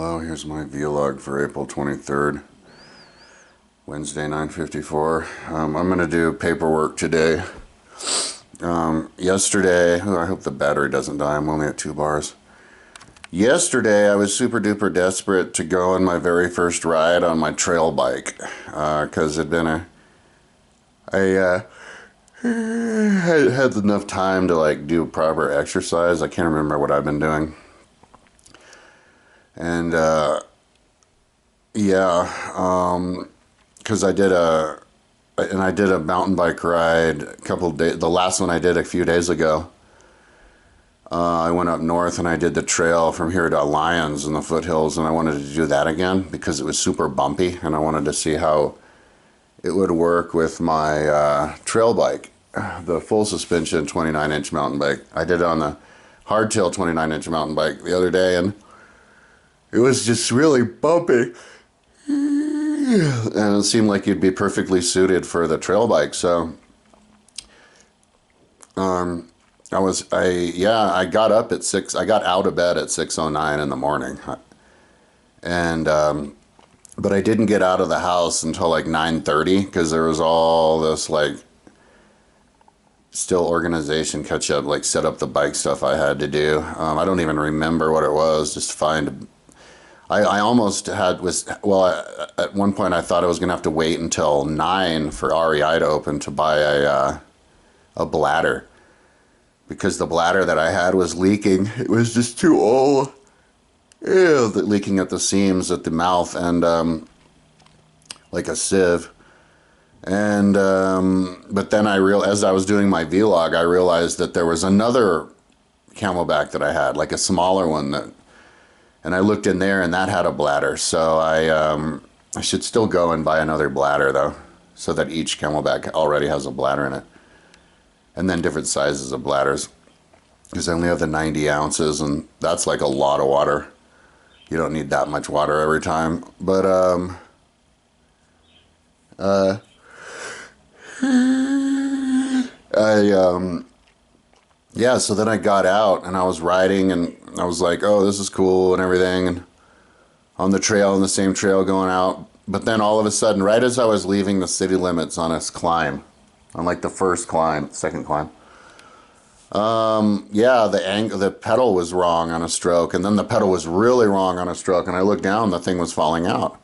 Hello, here's my vlog for April 23rd, Wednesday, 9:54. I'm going to do paperwork today. Yesterday, I hope the battery doesn't die, I'm only at 2 bars. Yesterday, I was super duper desperate to go on my very first ride on my trail bike, because it'd been I had enough time to like do proper exercise. I can't remember what I've been doing. And because I did a mountain bike ride a couple days. The last one I did a few days ago. I went up north and I did the trail from here to Lyons in the foothills, and I wanted to do that again because it was super bumpy, and I wanted to see how it would work with my trail bike, the full suspension 29-inch mountain bike. I did it on the hardtail 29-inch mountain bike the other day, and it was just really bumpy, and it seemed like you'd be perfectly suited for the trail bike. So, I got up at 6. I got out of bed at 6:09 in the morning, and but I didn't get out of the house until like 9:30 because there was all this like still organization catch up, like set up the bike stuff I had to do. I don't even remember what it was. Just find. I almost at one point I thought I was going to have to wait until 9 for REI to open to buy a bladder, because the bladder that I had was leaking. It was just too old. Ew, leaking at the seams at the mouth, and like a sieve. And but then as I was doing my vlog, I realized that there was another Camelback that I had, like a smaller one, and I looked in there and that had a bladder. So I should still go and buy another bladder though, so that each Camelback already has a bladder in it. And then different sizes of bladders, because I only have the 90 ounces, and that's like a lot of water. You don't need that much water every time. But so then I got out and I was riding, and I was like, oh, this is cool and everything, and on the trail, on the same trail going out. But then all of a sudden, right as I was leaving the city limits on this climb, on like the first climb, second climb, the pedal was wrong on a stroke, and then the pedal was really wrong on a stroke, and I looked down, the thing was falling out.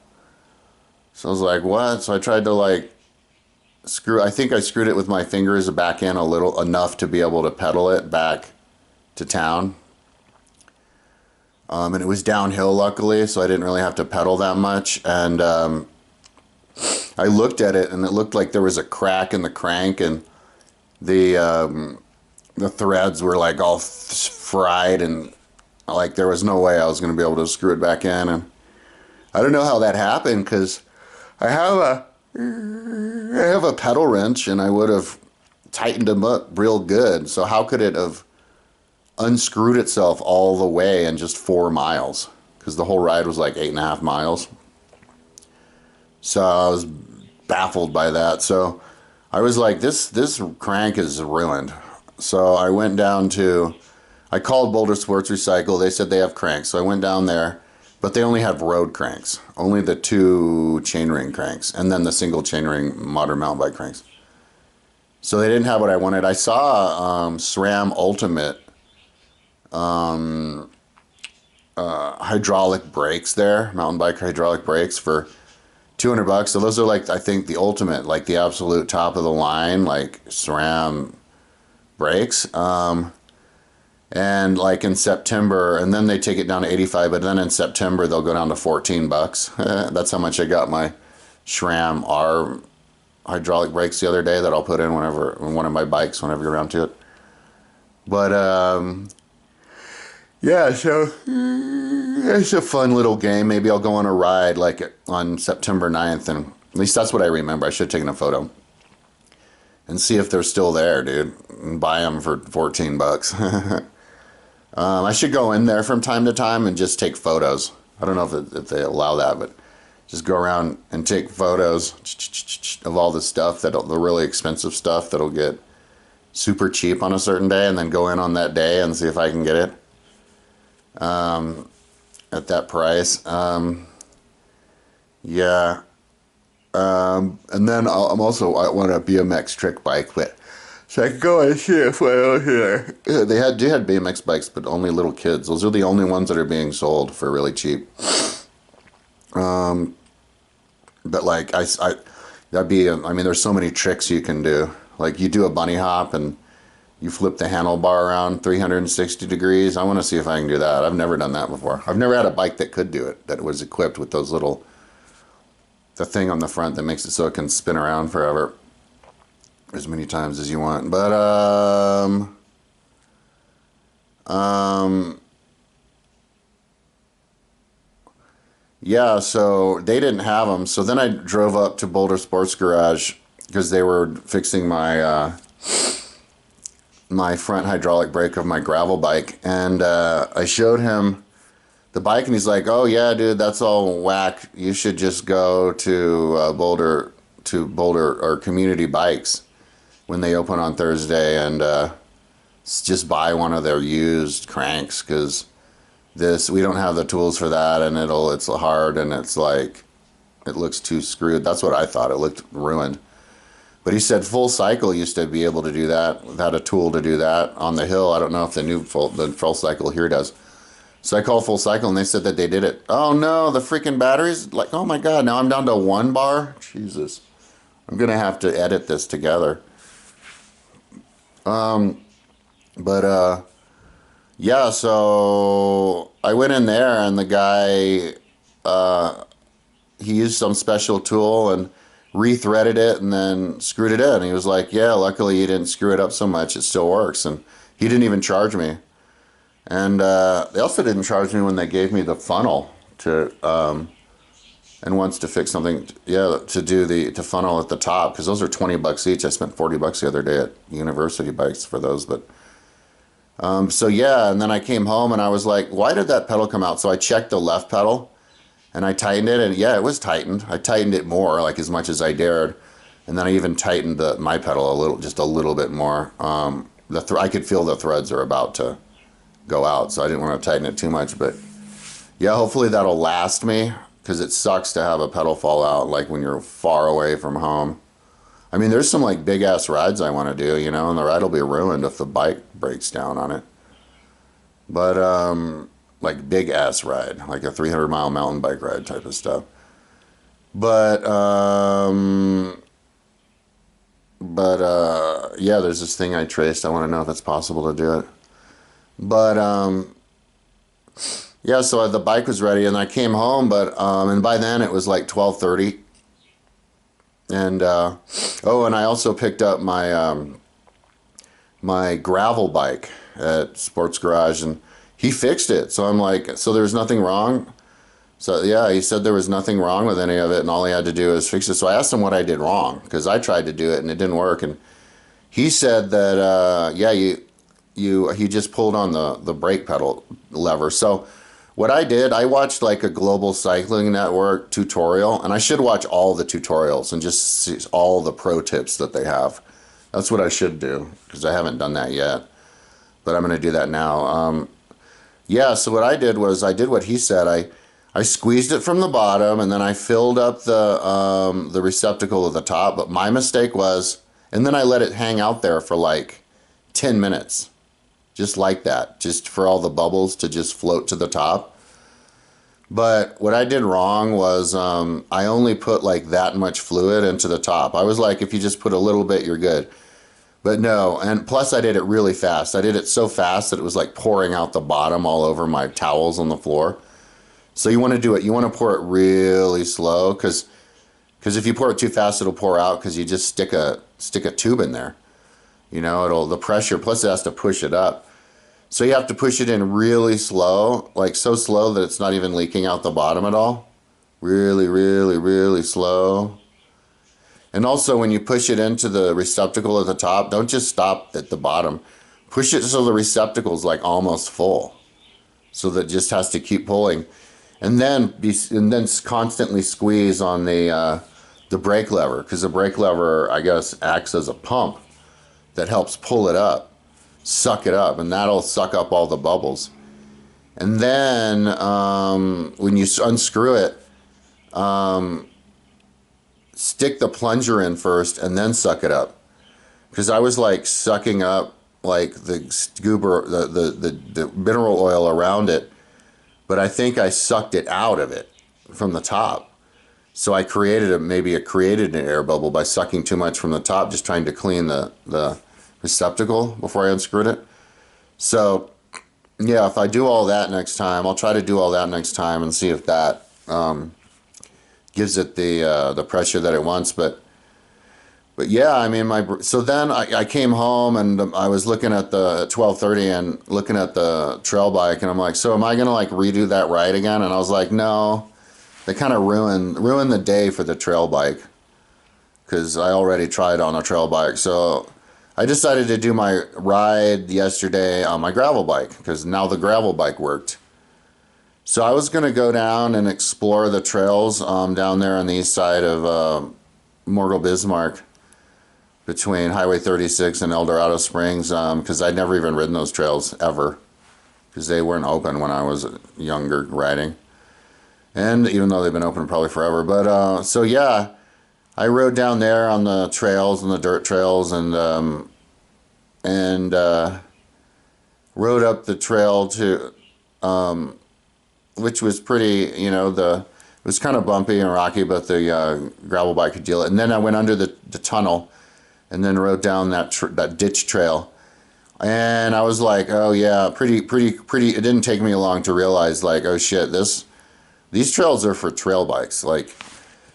So I was like, what? So I tried to like I think I screwed it with my fingers back in a little, enough to be able to pedal it back to town. And it was downhill, luckily, so I didn't really have to pedal that much. And I looked at it, and it looked like there was a crack in the crank, and the threads were like all fried, and like there was no way I was going to be able to screw it back in. And I don't know how that happened, because I have a pedal wrench, and I would have tightened them up real good. So how could it have unscrewed itself all the way in just 4 miles? Because the whole ride was like 8.5 miles. So I was baffled by that. So I was like, this crank is ruined. So I went down I called Boulder Sports Recycle. They said they have cranks. So I went down there, but they only have road cranks. Only the 2 chainring cranks, and then the single chainring modern mountain bike cranks. So they didn't have what I wanted. I saw SRAM Ultimate hydraulic brakes there, mountain bike hydraulic brakes, for $200. So those are like, I think, the ultimate, like the absolute top of the line, like SRAM brakes. And like in September, and then they take it down to 85, but then in September they'll go down to $14. That's how much I got my SRAM R hydraulic brakes the other day, that I'll put in on one of my bikes whenever you're around to it. But so it's a fun little game. Maybe I'll go on a ride like on September 9th, and at least that's what I remember. I should have taken a photo and see if they're still there, dude, and buy them for $14. I should go in there from time to time and just take photos. I don't know if they allow that, but just go around and take photos of all the stuff, the really expensive stuff that'll get super cheap on a certain day, and then go in on that day and see if I can get it. at that price. Yeah. And then I'm also, I want a BMX trick bike, but so I can go and see if I out here. Yeah, they had BMX bikes, but only little kids. Those are the only ones that are being sold for really cheap. But like that'd be, I mean, there's so many tricks you can do. Like you do a bunny hop and you flip the handlebar around 360 degrees. I want to see if I can do that. I've never done that before. I've never had a bike that could do it, that was equipped with those little, the thing on the front that makes it so it can spin around forever as many times as you want. But um yeah, so they didn't have them. So then I drove up to Boulder Sports Garage because they were fixing my front hydraulic brake of my gravel bike, and I showed him the bike, and he's like, "Oh yeah, dude, that's all whack. You should just go to Boulder or Community Bikes when they open on Thursday, and just buy one of their used cranks, because we don't have the tools for that, and it's hard, and it's like it looks too screwed." That's what I thought. It looked ruined. But he said Full Cycle used to be able to do that, had a tool to do that on the hill. I don't know if the Full Cycle here does. So I called Full Cycle, and they said that they did it. Oh no, the freaking batteries! Like, oh my god, now I'm down to 1 bar. Jesus, I'm gonna have to edit this together. But yeah, so I went in there, and the guy, he used some special tool and rethreaded it and then screwed it in. He was like, "Yeah, luckily you didn't screw it up so much. It still works." And he didn't even charge me. And they also didn't charge me when they gave me the funnel to, and wants to fix something, yeah, to funnel at the top, because those are $20 each. I spent $40 the other day at University Bikes for those, but so yeah. And then I came home and I was like, why did that pedal come out? So I checked the left pedal and I tightened it, and yeah, it was tightened. I tightened it more, like as much as I dared, and then I even tightened my pedal just a little bit more. I could feel the threads are about to go out, so I didn't want to tighten it too much. But yeah, hopefully that'll last me, because it sucks to have a pedal fall out, like when you're far away from home. I mean, there's some like big ass rides I want to do, and the ride will be ruined if the bike breaks down on it. But like big ass ride, like a 300-mile mountain bike ride type of stuff. But yeah, there's this thing I traced. I want to know if it's possible to do it. But yeah, so the bike was ready, and I came home, but and by then it was like 12:30. And oh, and I also picked up my gravel bike at Sports Garage, and he fixed it. So I'm like, so there's nothing wrong? So yeah, he said there was nothing wrong with any of it, and all he had to do is fix it. So I asked him what I did wrong, because I tried to do it and it didn't work. And he said that yeah, he just pulled on the brake pedal lever. So what I did, I watched like a Global Cycling Network tutorial, and I should watch all the tutorials and just see all the pro tips that they have. That's what I should do, because I haven't done that yet, but I'm going to do that now. Yeah, so what I did was I did what he said. I squeezed it from the bottom, and then I filled up the receptacle at the top. But my mistake was, and then I let it hang out there for like 10 minutes. Just like that, just for all the bubbles to just float to the top. But what I did wrong was I only put like that much fluid into the top. I was like, if you just put a little bit, you're good. But no, and plus I did it really fast. I did it so fast that it was like pouring out the bottom all over my towels on the floor. So you want to do it, you want to pour it really slow, because if you pour it too fast, it'll pour out, because you just stick a tube in there. The pressure, plus it has to push it up. So you have to push it in really slow, like so slow that it's not even leaking out the bottom at all. Really, really, really slow. And also when you push it into the receptacle at the top, don't just stop at the bottom. Push it so the receptacle's like almost full. So that it just has to keep pulling. And then constantly squeeze on the brake lever, because the brake lever, I guess, acts as a pump that helps pull it up, suck it up, and that'll suck up all the bubbles. And then when you unscrew it, stick the plunger in first and then suck it up. Because I was like sucking up like the scuba, the mineral oil around it, but I think I sucked it out of it from the top. So I created created an air bubble by sucking too much from the top, just trying to clean the receptacle before I unscrewed it. So yeah, if I do all that next time, I'll try to do all that next time and see if that gives it the pressure that it wants. But yeah, I mean, so then I came home and I was looking at the 12:30 and looking at the trail bike, and I'm like, so am I gonna like redo that ride again? And I was like, no, they kind of ruined the day for the trail bike, because I already tried on a trail bike. So I decided to do my ride yesterday on my gravel bike, because now the gravel bike worked. So I was gonna go down and explore the trails down there on the east side of Morgul Bismarck, between Highway 36 and El Dorado Springs, because I'd never even ridden those trails ever, because they weren't open when I was younger riding, and even though they've been open probably forever. But so yeah, I rode down there on the trails and the dirt trails, and rode up the trail to, which was pretty, it was kind of bumpy and rocky, but the gravel bike could deal it. And then I went under the tunnel, and then rode down that ditch trail, and I was like, oh yeah, pretty. It didn't take me long to realize, like, oh shit, these trails are for trail bikes. Like,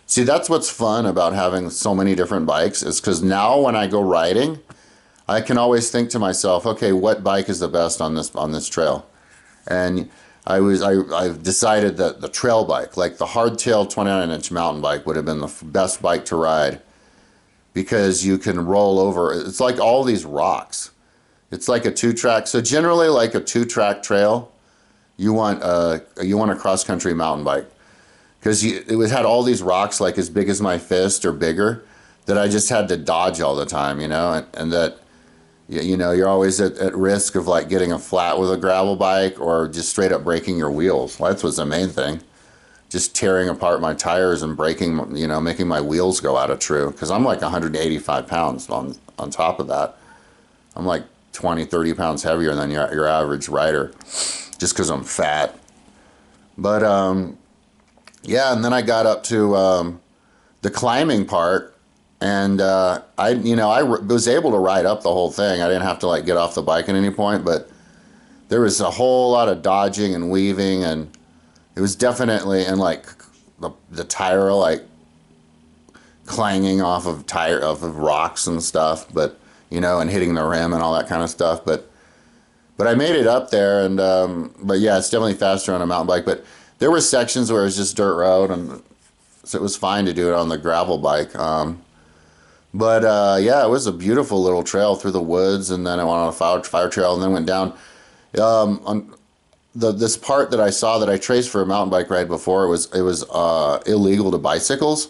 see, that's what's fun about having so many different bikes, is because now when I go riding, I can always think to myself, okay, what bike is the best on this trail? And I've decided that the trail bike, like the hardtail 29-inch mountain bike, would have been the best bike to ride, because you can roll over. It's like all these rocks. It's like a 2-track. So generally, like a 2-track trail, you want a cross-country mountain bike, because it had all these rocks like as big as my fist or bigger, that I just had to dodge all the time, and that, you're always at risk of like getting a flat with a gravel bike, or just straight up breaking your wheels. Well, that was the main thing. Just tearing apart my tires and breaking, making my wheels go out of true, because I'm like 185 pounds on top of that. I'm like 20, 30 pounds heavier than your average rider, just because I'm fat. But yeah, and then I got up to the climbing part, and I was able to ride up the whole thing. I didn't have to like get off the bike at any point, but there was a whole lot of dodging and weaving, and it was definitely, and like the tire like clanging off of rocks and stuff, but and hitting the rim and all that kind of stuff. But I made it up there, and but yeah, it's definitely faster on a mountain bike. But there were sections where it was just dirt road, and so it was fine to do it on the gravel bike. But yeah, it was a beautiful little trail through the woods, and then I went on a fire trail, and then went down on this part that I saw that I traced for a mountain bike ride before. It was illegal to bicycles.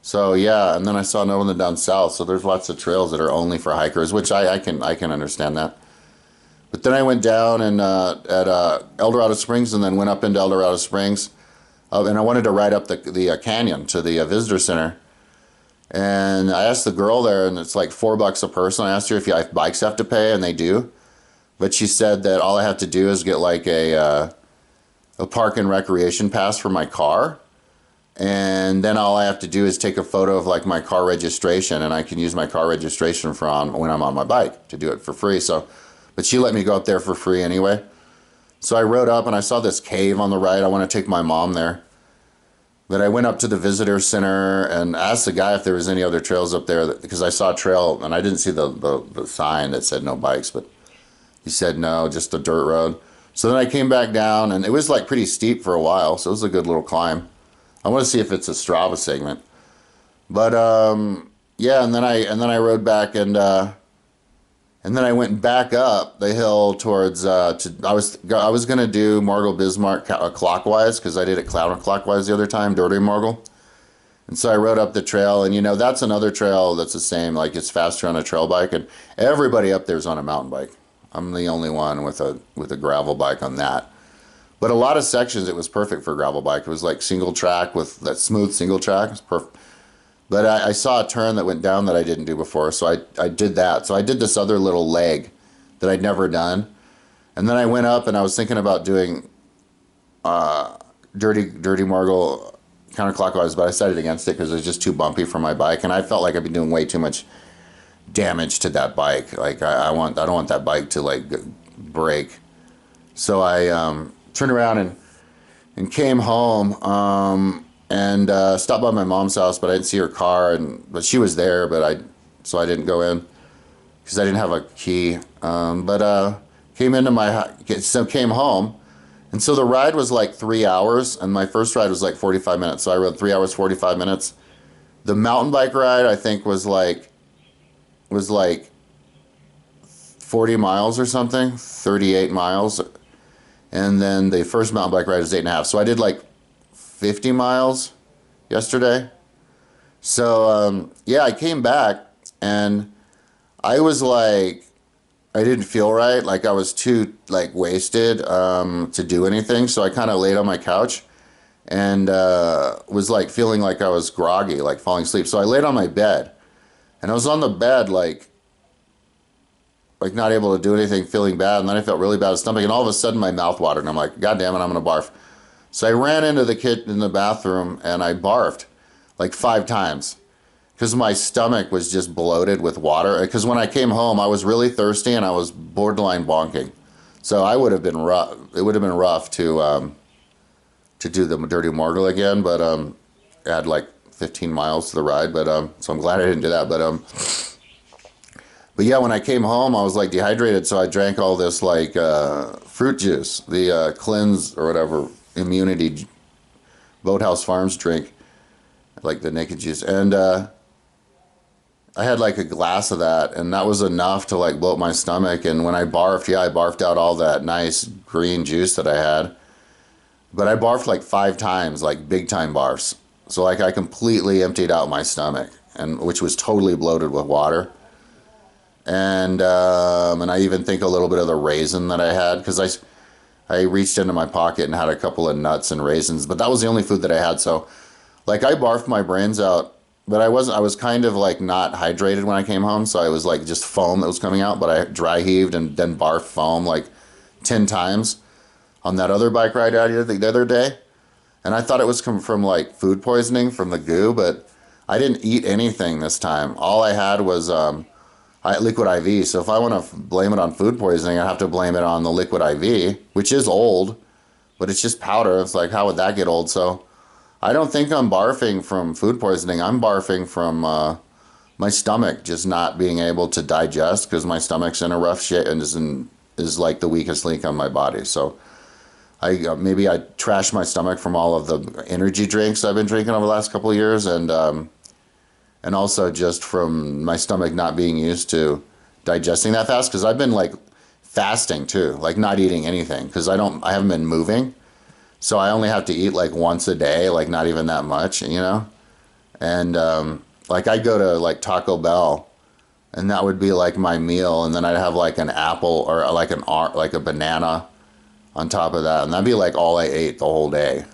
So yeah, and then I saw another one down south. So there's lots of trails that are only for hikers, which I can understand that. But then I went down and at El Dorado Springs, and then went up into El Dorado Springs, and I wanted to ride up the canyon to the visitor center. And I asked the girl there, and it's like $4 a person. I asked her if bikes have to pay, and they do. But she said that all I have to do is get like a park and recreation pass for my car, and then all I have to do is take a photo of like my car registration, and I can use my car registration when I'm on my bike to do it for free. So, but she let me go up there for free anyway. So I rode up, and I saw this cave on the right. I want to take my mom there. But I went up to the visitor center and asked the guy if there was any other trails up there, because I saw a trail and I didn't see the sign that said no bikes, but he said no, just a dirt road. So then I came back down, and it was like pretty steep for a while, so it was a good little climb. I want to see if it's a Strava segment. But yeah, and then I rode back, and then I went back up the hill towards I was going to do Morgul Bismarck clockwise, because I did it counterclockwise the other time, Dirty Morgul. And so I rode up the trail, and that's another trail that's the same, like it's faster on a trail bike, and everybody up there's on a mountain bike. I'm the only one with a gravel bike on that. But a lot of sections, it was perfect for a gravel bike. It was like single track with that smooth single track. It was perfect. But I saw a turn that went down that I didn't do before, so I did that. So I did this other little leg that I'd never done. And then I went up and I was thinking about doing Dirty Margle counterclockwise, but I decided against it because it was just too bumpy for my bike. And I felt like I'd been doing way too much damage to that bike. Like I don't want that bike to like break. So I turned around and came home and stopped by my mom's house, but I didn't see her car, but she was there, so I didn't go in because I didn't have a key. But came into came home, and so the ride was like 3 hours, and my first ride was like 45 minutes. So I rode 3 hours 45 minutes. The mountain bike ride I think was like 40 miles or something, 38 miles. And then the first mountain bike ride was 8.5. So I did like 50 miles yesterday. So yeah, I came back and I was like, I didn't feel right. Like I was too like wasted to do anything. So I kind of laid on my couch and was like feeling like I was groggy, like falling asleep. So I laid on my bed and I was on the bed like not able to do anything, feeling bad, and then I felt really bad in the stomach, and all of a sudden my mouth watered, and I'm like, God damn it, I'm gonna barf. So I ran into the kitchen in the bathroom, and I barfed like 5 times, because my stomach was just bloated with water, because when I came home, I was really thirsty, and I was borderline bonking. So I would have been rough, it would have been rough to do the Dirty Morgul again, but add like 15 miles to the ride, but so I'm glad I didn't do that, But yeah, when I came home, I was like dehydrated, so I drank all this like fruit juice, the cleanse or whatever immunity Boathouse Farms drink, like the naked juice, and I had like a glass of that, and that was enough to like bloat my stomach. And when I barfed, yeah, I barfed out all that nice green juice that I had, but I barfed like 5 times, like big time barfs. So like I completely emptied out my stomach, and which was totally bloated with water. And I even think a little bit of the raisin that I had, because I reached into my pocket and had a couple of nuts and raisins, but that was the only food that I had. So like I barfed my brains out, but I was kind of like not hydrated when I came home. So I was like just foam that was coming out, but I dry heaved and then barfed foam like 10 times on that other bike ride out here the other day. And I thought it was from like food poisoning from the goo, but I didn't eat anything this time. All I had was liquid IV. So if I want to blame it on food poisoning, I have to blame it on the liquid IV, which is old, but it's just powder. It's like, how would that get old? So I don't think I'm barfing from food poisoning. I'm barfing from my stomach just not being able to digest, because my stomach's in a rough shape and is like the weakest link on my body. So maybe I trashed my stomach from all of the energy drinks I've been drinking over the last couple of years, and also just from my stomach not being used to digesting that fast, because I've been like fasting too, like not eating anything, because I haven't been moving, so I only have to eat like once a day, like not even that much, you know. And like I go to like Taco Bell, and that would be like my meal, and then I'd have like an apple or like a banana on top of that, and that'd be like all I ate the whole day.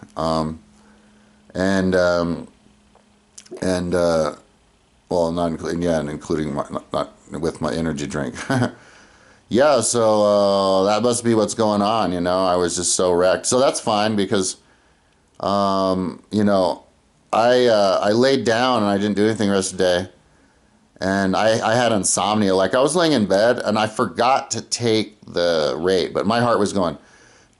Well, not including, yeah, and including not with my energy drink. Yeah, so that must be what's going on, you know. I was just so wrecked. So that's fine, because, you know, I laid down and I didn't do anything the rest of the day. And I had insomnia. Like I was laying in bed and I forgot to take the rate, but my heart was going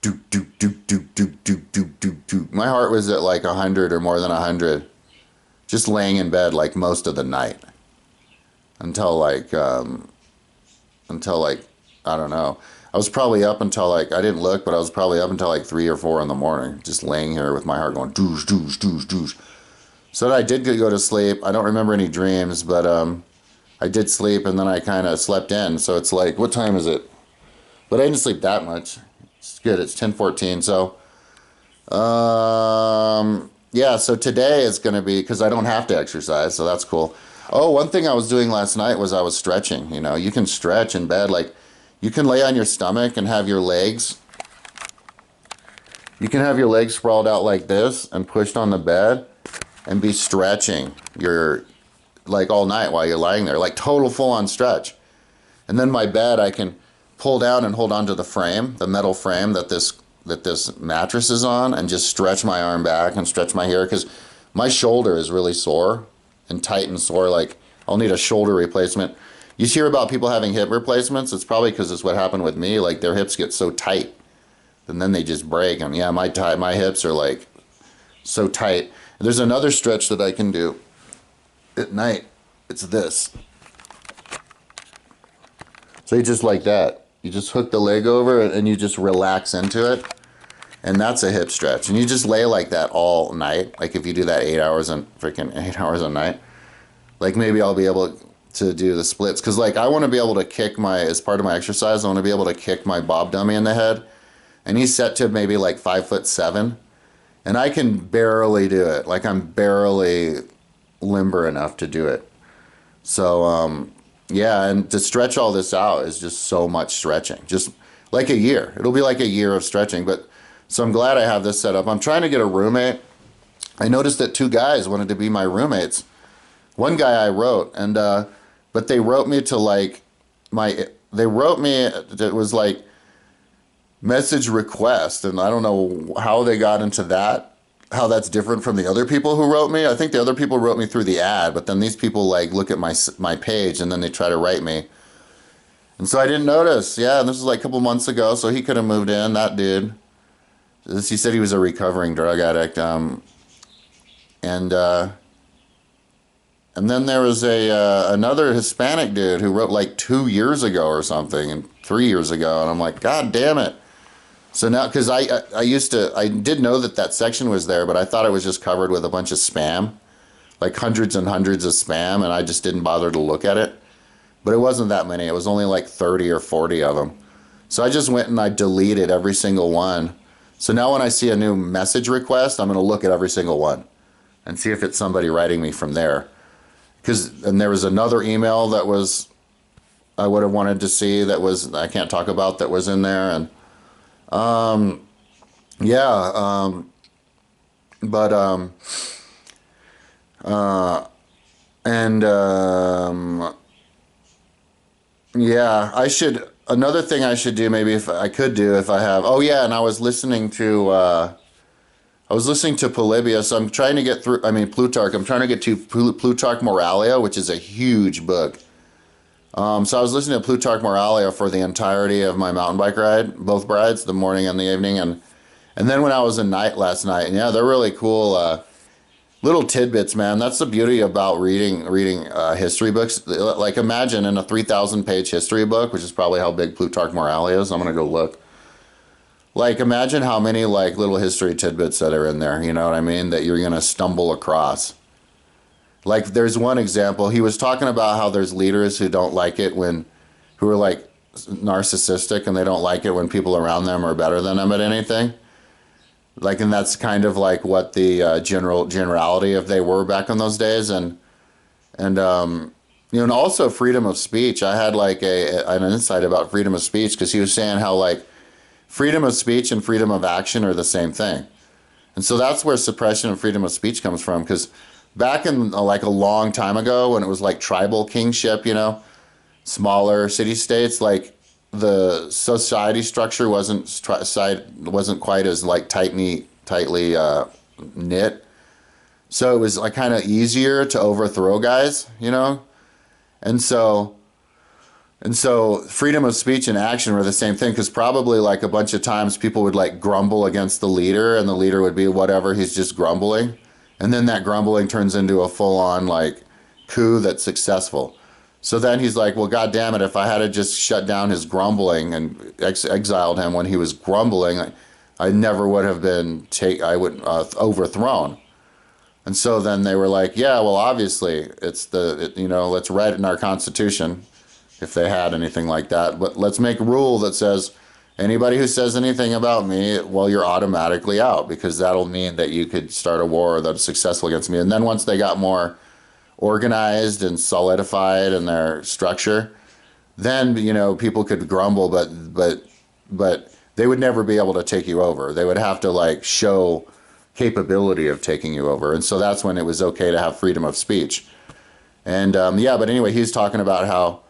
do do do do do do do do do. My heart was at like 100 or more than 100. Just laying in bed like most of the night until like I don't know. I was probably up until like, I didn't look, but I was probably up until like 3 or 4 in the morning, just laying here with my heart going doosh doosh doosh doosh. So I did go to sleep. I don't remember any dreams, but I did sleep, and then I kind of slept in. So it's like, what time is it? But I didn't sleep that much. It's good. It's 10:14. So yeah, so today is going to be, because I don't have to exercise, so that's cool. Oh, one thing I was doing last night was I was stretching. You know, you can stretch in bed. Like, you can lay on your stomach and have your legs You can have your legs sprawled out like this and pushed on the bed and be stretching your, like all night while you're lying there, like total full on stretch. And then my bed, I can pull down and hold onto the frame, the metal frame that this mattress is on, and just stretch my arm back and stretch my hair, because my shoulder is really sore and tight and sore. Like I'll need a shoulder replacement. You hear about people having hip replacements, it's probably because it's what happened with me. Like their hips get so tight and then they just break. And yeah, my hips are like so tight. There's another stretch that I can do at night. It's this. So you just like that. You just hook the leg over and you just relax into it. And that's a hip stretch. And you just lay like that all night. Like if you do that 8 hours and freaking 8 hours a night, like maybe I'll be able to do the splits. Cause like I want to be able to kick as part of my exercise, I want to be able to kick my Bob dummy in the head. And he's set to maybe like 5'7". And I can barely do it. Like I'm barely limber enough to do it. So, yeah, and to stretch all this out is just so much stretching. Just like a year. It'll be like a year of stretching. But so I'm glad I have this set up. I'm trying to get a roommate. I noticed that 2 guys wanted to be my roommates. One guy I wrote, and but they wrote me to like they wrote me, it was like message request, and I don't know how they got into that, how that's different from the other people who wrote me. I think the other people wrote me through the ad, but then these people like look at my page and then they try to write me. And so I didn't notice. Yeah, and this was like a couple months ago, so he could have moved in, that dude. He said he was a recovering drug addict. And then there was another Hispanic dude who wrote like 2 years ago or something, and 3 years ago, and I'm like, God damn it. So now, because I did know that section was there, but I thought it was just covered with a bunch of spam, like hundreds and hundreds of spam, and I just didn't bother to look at it. But it wasn't that many. It was only like 30 or 40 of them. So I just went and I deleted every single one. So now when I see a new message request, I'm going to look at every single one and see if it's somebody writing me from there. And there was another email that was, I would have wanted to see, that was, I can't talk about, that was in there. And yeah, yeah, another thing I should do, maybe if I could do, if I have, oh yeah, and I was listening to Polybius. So I'm trying to get through, Plutarch. I'm trying to get to Plutarch Moralia, which is a huge book. So I was listening to Plutarch Moralia for the entirety of my mountain bike ride, both rides, the morning and the evening. And then when I was in night last night, and yeah, they're really cool little tidbits, man. That's the beauty about reading history books. Like imagine in a 3,000-page history book, which is probably how big Plutarch Moralia is. I'm going to go look. Like imagine how many like little history tidbits that are in there, you know what I mean, that you're going to stumble across. Like there's one example, he was talking about how there's leaders who don't like it who are like narcissistic, and they don't like it when people around them are better than them at anything. Like, and that's kind of like what the generality of they were back in those days. And and also freedom of speech. I had like an insight about freedom of speech, because he was saying how like freedom of speech and freedom of action are the same thing. And so that's where suppression of freedom of speech comes from, because back in like a long time ago, when it was like tribal kingship, smaller city states, like the society structure wasn't quite as like tightly knit. So it was like kind of easier to overthrow guys, And so freedom of speech and action were the same thing, because probably like a bunch of times people would like grumble against the leader, and the leader would be whatever, he's just grumbling. And then that grumbling turns into a full-on like coup that's successful. So then he's like, well, God damn it, if I had just shut down his grumbling and exiled him when he was grumbling, I never would have been overthrown. And so then they were like, yeah, well, obviously let's write it in our Constitution, if they had anything like that. But let's make a rule that says anybody who says anything about me, well, you're automatically out, because that'll mean that you could start a war that's successful against me. And then once they got more organized and solidified in their structure, then, people could grumble, but they would never be able to take you over. They would have to like show capability of taking you over. And so that's when it was okay to have freedom of speech. And yeah, but anyway, he's talking about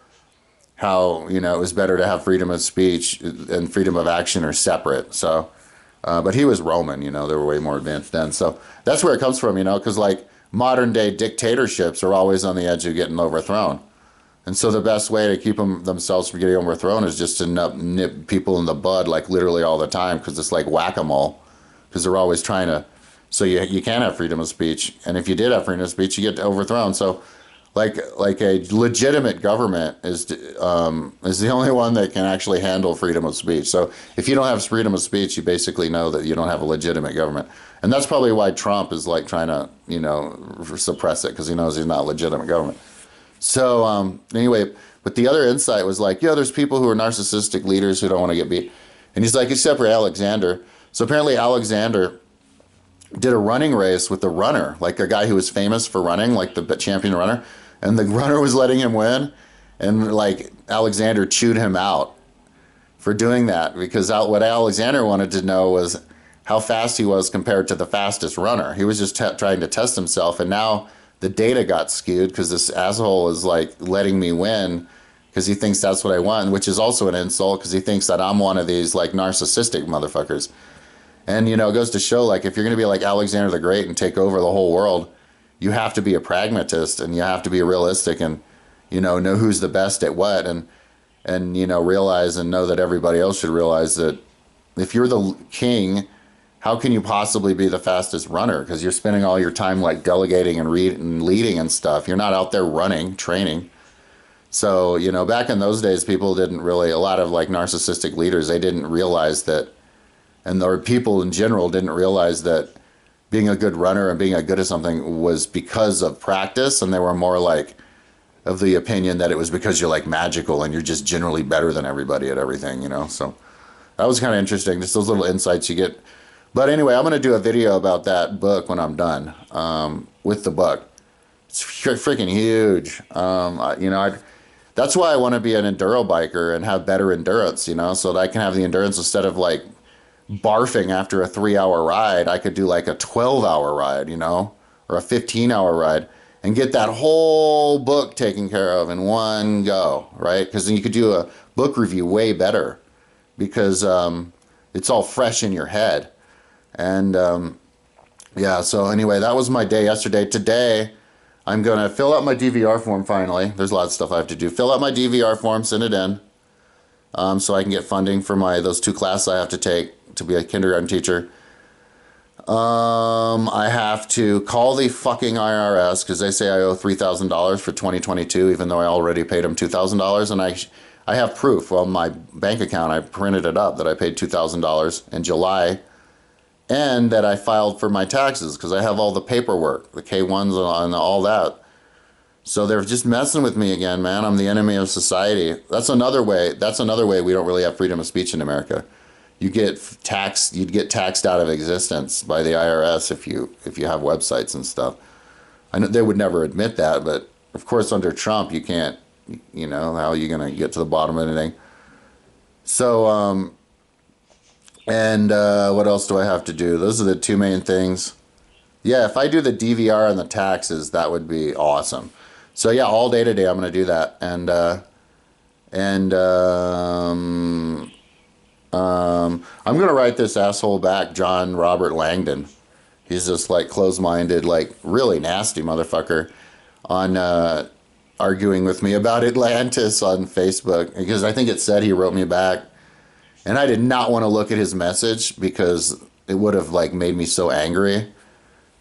how you know it was better to have freedom of speech and freedom of action are separate. So, but he was Roman, you know, they were way more advanced then. So that's where it comes from, you know, because like modern day dictatorships are always on the edge of getting overthrown. And so the best way to keep themselves from getting overthrown is just to nip people in the bud, like literally all the time, because it's like whack-a-mole, because they're always trying to. So you can't have freedom of speech, and if you did have freedom of speech, you get overthrown. So, like a legitimate government is the only one that can actually handle freedom of speech. So if you don't have freedom of speech, you basically know that you don't have a legitimate government, and that's probably why Trump is like trying to suppress it, because he knows he's not a legitimate government. So anyway, but the other insight was like, yeah, there's people who are narcissistic leaders who don't want to get beat, and he's like, except for Alexander. So apparently Alexander did a running race with the runner, like a guy who was famous for running, like the champion runner, and the runner was letting him win, and like Alexander chewed him out for doing that, because what Alexander wanted to know was how fast he was compared to the fastest runner. He was just trying to test himself, and now the data got skewed because this asshole is like letting me win because he thinks that's what I want, which is also an insult because he thinks that I'm one of these like narcissistic motherfuckers. And, you know, it goes to show, like, if you're going to be like Alexander the Great and take over the whole world, you have to be a pragmatist and you have to be realistic and, you know who's the best at what and you know, realize and know that everybody else should realize that if you're the king, how can you possibly be the fastest runner? Because you're spending all your time, like, delegating and leading and stuff. You're not out there running, training. So, you know, back in those days, people didn't really, a lot of, like, narcissistic leaders, they didn't realize that, or people in general didn't realize that being a good runner and being good at something was because of practice, and they were more like of the opinion that it was because you're like magical and you're just generally better than everybody at everything, you know. So that was kind of interesting, just those little insights you get. But anyway, I'm going to do a video about that book when I'm done with the book. It's freaking huge. You know, that's why I want to be an enduro biker and have better endurance, you know, so that I can have the endurance instead of like barfing after a 3-hour ride. I could do like a 12-hour ride, you know, or a 15-hour ride and get that whole book taken care of in one go, right? Because then you could do a book review way better because it's all fresh in your head. And yeah, so anyway, that was my day yesterday. Today, I'm going to fill out my DVR form finally. There's a lot of stuff I have to do. Fill out my DVR form, send it in, so I can get funding for those 2 classes I have to take to be a kindergarten teacher. I have to call the fucking IRS because they say I owe $3,000 for 2022, even though I already paid them $2,000. And I have proof on my bank account. I printed it up that I paid $2,000 in July and that I filed for my taxes because I have all the paperwork, the K-1s and all that. So they're just messing with me again, man. I'm the enemy of society. That's another way we don't really have freedom of speech in America. You'd get taxed out of existence by the IRS if you have websites and stuff. I know they would never admit that, but of course under Trump you can't, you know, how are you going to get to the bottom of anything? So, and what else do I have to do? Those are the 2 main things. Yeah, if I do the DVR and the taxes, that would be awesome. So yeah, all day today I'm going to do that. I'm going to write this asshole back, John Robert Langdon. He's just like closed-minded, like really nasty motherfucker on arguing with me about Atlantis on Facebook, because I think it said he wrote me back. And I did not want to look at his message because it would have like made me so angry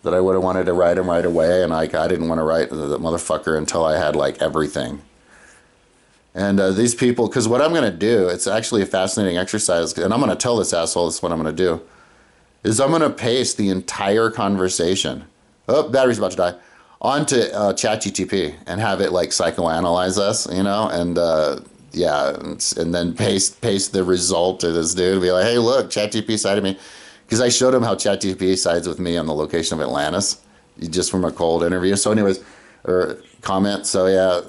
that I would have wanted to write him right away. And like I didn't want to write the motherfucker until I had like everything. And these people, because what I'm going to do, it's actually a fascinating exercise, and I'm going to tell this asshole this is what I'm going to do, is I'm going to paste the entire conversation, oh, battery's about to die, onto ChatGPT and have it like psychoanalyze us, you know, and yeah, and then paste the result to this dude and be like, hey, look, ChatGPT sided me. Because I showed him how ChatGPT sides with me on the location of Atlantis, just from a cold interview. So anyways, or comment, so yeah,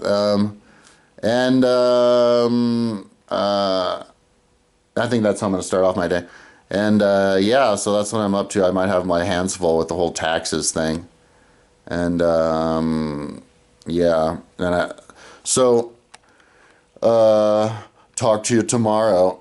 I think that's how I'm going to start off my day. And yeah, so that's what I'm up to. I might have my hands full with the whole taxes thing. And yeah, and so talk to you tomorrow.